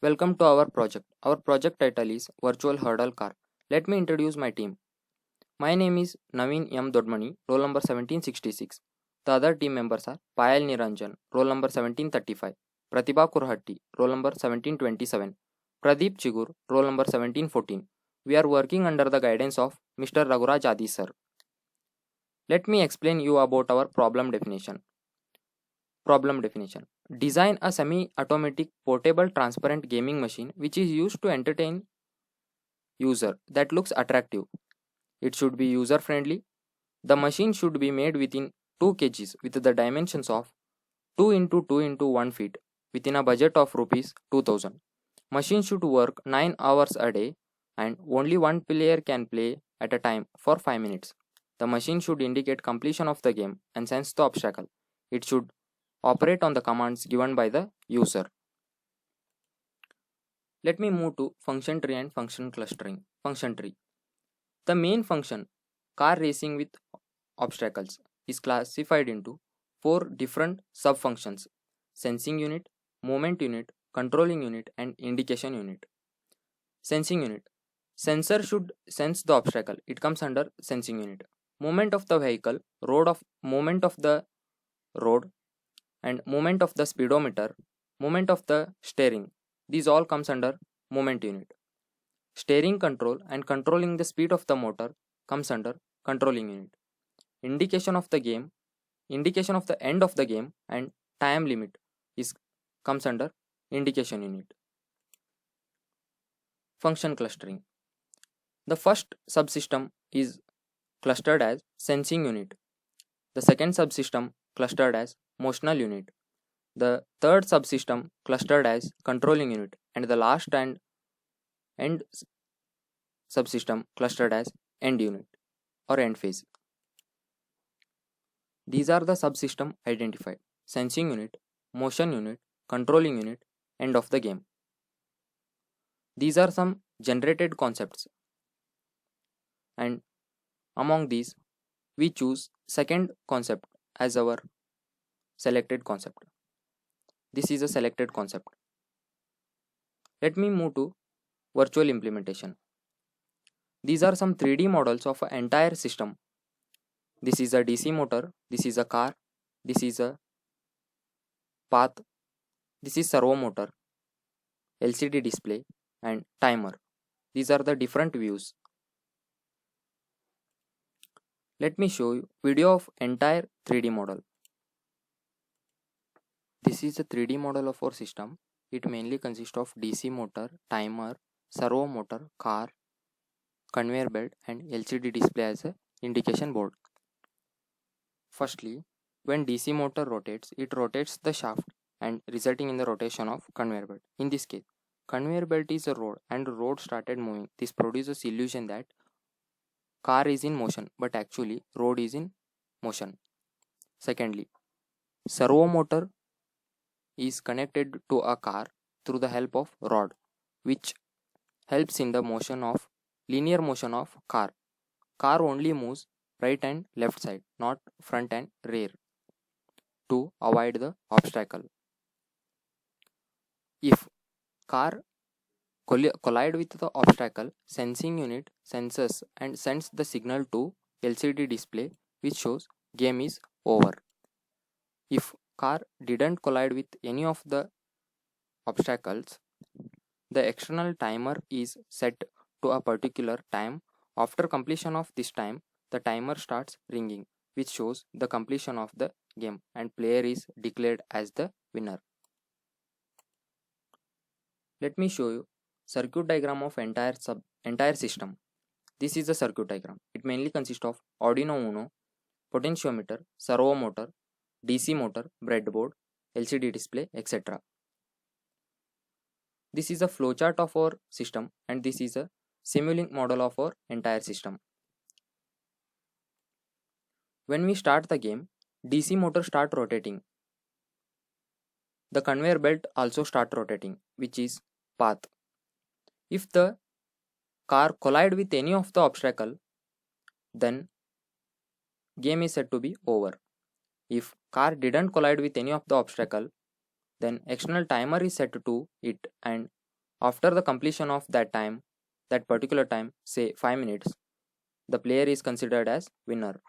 Welcome to our project. Our project title is Virtual Hurdle Car. Let me introduce my team. My name is Naveen M. Dodmani, roll number 1766. The other team members are Payal Niranjan, roll number 1735, Pratibha Kurhatti, roll number 1727, Pradeep Chigur, roll number 1714. We are working under the guidance of Mr. Raguraj Adi sir. Let me explain you about our problem definition. Problem definition. Design a semi-automatic portable transparent gaming machine which is used to entertain user that looks attractive. It should be user friendly. The machine should be made within 2 kgs with the dimensions of 2 into 2 into 1 feet within a budget of rupees 2000. Machine should work 9 hours a day and only one player can play at a time for 5 minutes. The machine should indicate completion of the game and sense the obstacle. It should operate on the commands given by the user. Let me move to function tree and function clustering. Function tree. The main function, car racing with obstacles, is classified into 4 different sub-functions: sensing unit, movement unit, controlling unit, and indication unit. Sensing unit. Sensor should sense the obstacle. It comes under sensing unit. Movement of the vehicle, movement of the road, and movement of the speedometer, movement of the steering. These all comes under movement unit. Steering control and controlling the speed of the motor comes under controlling unit. Indication of the game, indication of the end of the game and time limit comes under indication unit. Function clustering. The first subsystem is clustered as sensing unit. The second subsystem clustered as motional unit. The third subsystem clustered as controlling unit, and the last and end subsystem clustered as end unit or end phase. These are the subsystem identified: sensing unit, motion unit, controlling unit, end of the game. These are some generated concepts, and among these we choose second concept as our selected concept. This is a selected concept. Let me move to virtual implementation. These are some 3D models of an entire system. This is a DC motor, this is a car, this is a path, this is servo motor, LCD display, and timer. These are the different views. Let me show you video of entire 3D model. This is a 3D model of our system. It mainly consists of DC motor, timer, servo motor, car, conveyor belt, and LCD display as a indication board. Firstly, when DC motor rotates, it rotates the shaft and resulting in the rotation of conveyor belt. In this case, conveyor belt is a road and road started moving. This produces illusion that car is in motion, but actually road is in motion. Secondly, servo motor is connected to a car through the help of rod, which helps in the linear motion of car. Car only moves right and left side, not front and rear, to avoid the obstacle. If car collide with the obstacle, sensing unit senses and sends the signal to LCD display, which shows game is over. If car didn't collide with any of the obstacles, the external timer is set to a particular time. After completion of this time, the timer starts ringing, which shows the completion of the game, and player is declared as the winner. Let me show you circuit diagram of entire system. This is the circuit diagram. It mainly consists of Arduino Uno, potentiometer, servo motor, DC motor, breadboard, LCD display, etc. This is a flowchart of our system, and this is a Simulink model of our entire system. When we start the game, DC motor start rotating. The conveyor belt also start rotating, which is path. If the car collide with any of the obstacle, then game is said to be over. If car didn't collide with any of the obstacle, then external timer is set to it and After the completion of that particular time, say 5 minutes, the player is considered as winner.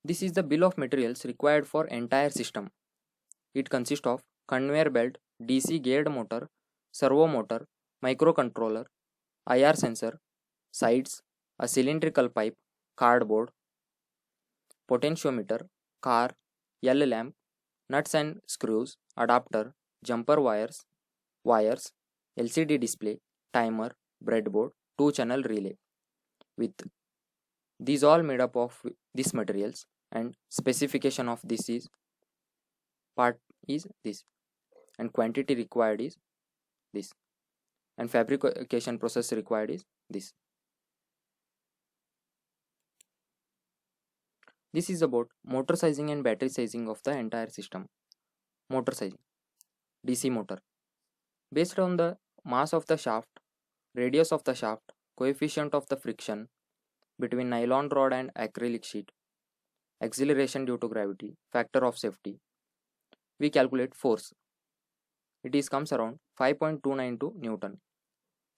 This is the bill of materials required for entire system. It consists of conveyor belt, DC geared motor, servo motor, microcontroller, IR sensor, sides, a cylindrical pipe, cardboard, potentiometer, car, L lamp, nuts and screws, adapter, jumper wires, LCD display, timer, breadboard, 2-channel relay. With these all made up of these materials, and specification of this is part is this, and quantity required is this, and fabrication process required is this. This is about motor sizing and battery sizing of the entire system. Motor sizing. DC motor. Based on the mass of the shaft, radius of the shaft, coefficient of the friction between nylon rod and acrylic sheet, acceleration due to gravity, factor of safety, we calculate force. It comes around 5.292 Newton.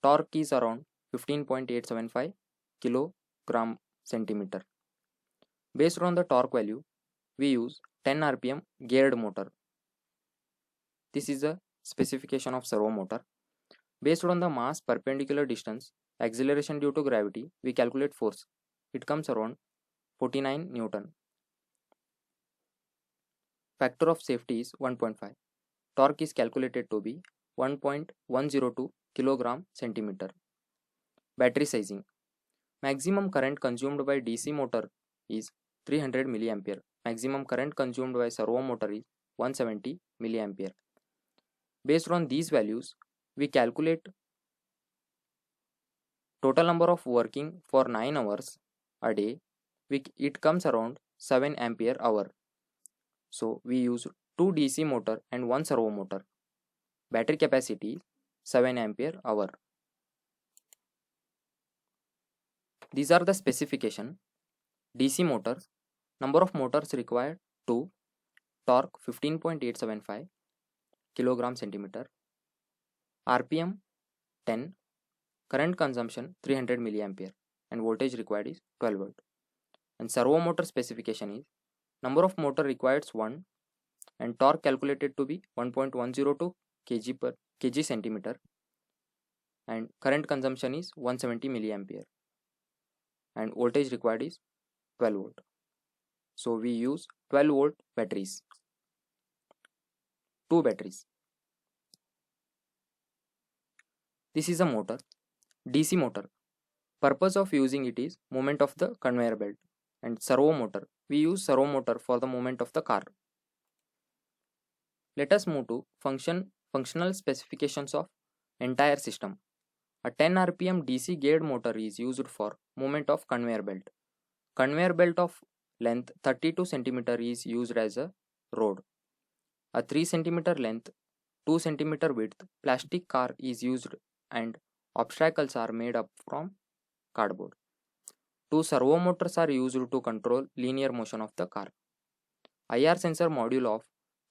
Torque is around 15.875 kilogram centimeter. Based on the torque value, we use 10 rpm geared motor. This is the specification of servo motor. Based on the mass perpendicular distance, acceleration due to gravity, we calculate force. It comes around 49 Newton. Factor of safety is 1.5. Torque is calculated to be 1.102 kilogram centimeter. Battery sizing. Maximum current consumed by DC motor is 300 milliampere. Maximum current consumed by servo motor is 170 milliampere. Based on these values, we calculate total number of working for 9 hours a day. It comes around 7 ampere hour. So we use 2 DC motor and 1 servo motor. Battery capacity is 7 ampere hour. These are the specification. DC motor, number of motors required 2, torque 15.875 kilogram centimeter, RPM 10, current consumption 300 milliampere, and voltage required is 12 volt. And servo motor specification is number of motor required is 1, and torque calculated to be 1.102 kg centimeter, and current consumption is 170 milliampere, and voltage required is 12 volt. So we use 12 volt batteries, 2 batteries. This is a motor, DC motor. Purpose of using it is movement of the conveyor belt. And servo motor, we use servo motor for the movement of the car. Let us move to functional specifications of entire system. A 10 rpm DC geared motor is used for movement of conveyor belt. Conveyor belt of length 32 cm is used as a rod. A 3 cm length, 2 cm width plastic car is used, and obstacles are made up from cardboard. 2 servo motors are used to control linear motion of the car. IR sensor module of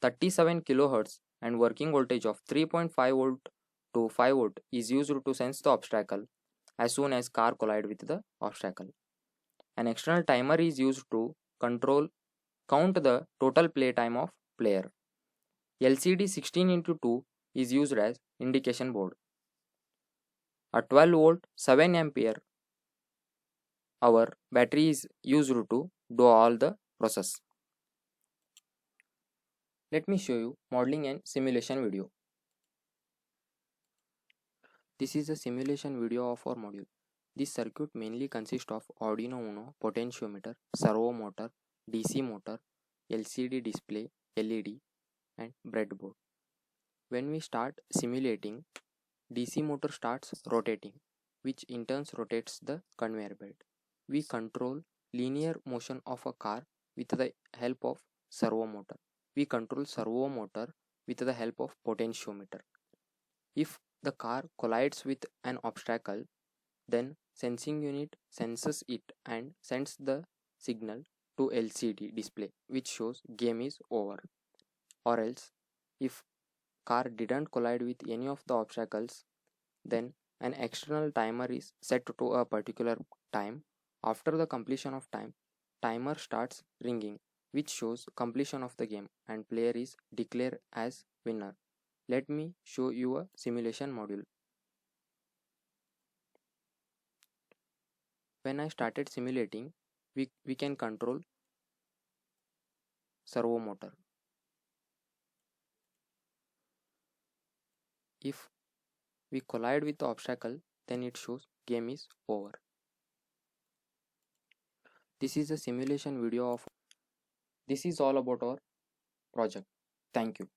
37 kHz and working voltage of 3.5 volt to 5 volt is used to sense the obstacle as soon as car collide with the obstacle. An external timer is used to count the total play time of player. LCD 16:2 is used as indication board. A 12 volt 7 ampere hour battery is used to do all the process. Let me show you modeling and simulation video. This is a simulation video of our module. This circuit mainly consists of Arduino Uno, potentiometer, servo motor, DC motor, LCD display, LED, and breadboard. When we start simulating, DC motor starts rotating, which in turn rotates the conveyor belt. We control linear motion of a car with the help of servo motor. We control servo motor with the help of potentiometer. If the car collides with an obstacle, then sensing unit senses it and sends the signal to LCD display, which shows game is over. Or else, if car didn't collide with any of the obstacles, then an external timer is set to a particular time. After the completion of time, timer starts ringing, which shows completion of the game and player is declared as winner. Let me show you a simulation module. When I started simulating, we can control servo motor. If we collide with the obstacle, then it shows game is over. This is a simulation video of this is all about our project. Thank you.